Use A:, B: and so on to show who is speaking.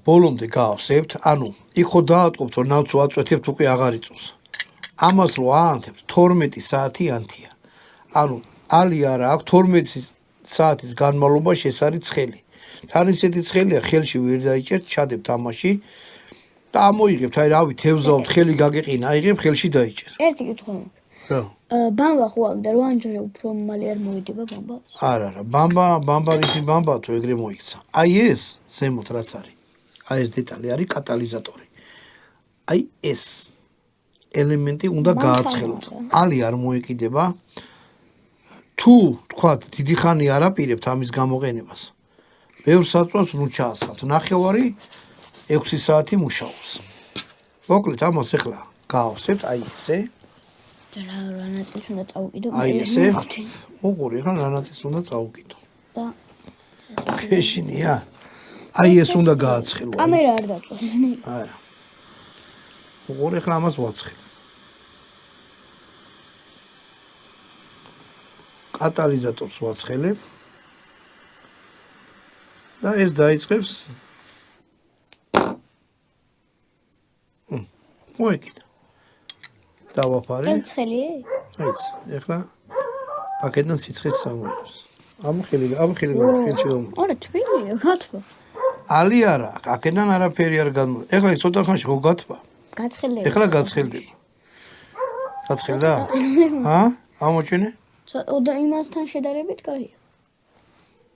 A: ბოლომდე გავავსებთ, ანუ იქ ხო დაატყობთ, რომ ნავთს ვაწვეთებთ, უკვე აღარ იწვევს. ამას რო აანთებთ 12 საათი ანთია. ანუ ალი არა აქვს 12 საათის განმავლობაში ეს არის ცხელი. თან ისეთი ცხელია, ხელში ვერ დაიჭერთ, ჩადებთ ამაში და ამოიღებთ, აი რავი, თევზაობთ, ხელი გაგეყინა, აიღებ, ხელში დაიჭერ.
B: ერთი კითხვა მაქვს.
A: რა?
B: ბამბა ხო ამდა რო ანჯერე უფრო მალე არ მოიდება ბამბას?
A: არა, ბამბა რისი ბამბა თუ ეგრე მოიქცა. აი ეს ზემოთ რაც არის. აი ეს დეტალი არის კატალიზატორი. აი ეს ელემენტი უნდა გააცხელოთ. ალი არ მოეკიდება. თუ თქვათ, დიდი ხანი არ აპირებთ ამის გამოყენებას. ბევრ საწვავს ნუ ჩაასხავთ. ნახევარი 6 საათი მუშაობს. მოკლედ ამას ახლა გავავსებთ, აი ესე.
B: რა ნაწილს უნდა წავუკიდო?
A: აი ესე. უყური, ხან რა ნაწილს უნდა წავუკიდო.
B: და
A: შეშინია. აი ეს უნდა გააცხელო.
B: კამერა არ დაწვეს.
A: არა. უყური, ხან ამას ვაცხელ. კატალიზატორს ვაცხელებ. და ეს დაიწყებს. მოეკიდა. დავაფარე.
B: ცხელია?
A: აიც, ეხლა აქედან სიცხეს სამოებს. ამ ხელში რომ.
B: არა, თბილია, გათბა.
A: ალი არა, აქედან არაფერი არ გამო. ეხლა ცოტა ხანში ხო გათბა?
B: გაცხელდება.
A: ეხლა გაცხელდება. გაცხელდა? ჰა? ამოჩვენე?
B: და იმასთან შედარებით კაია.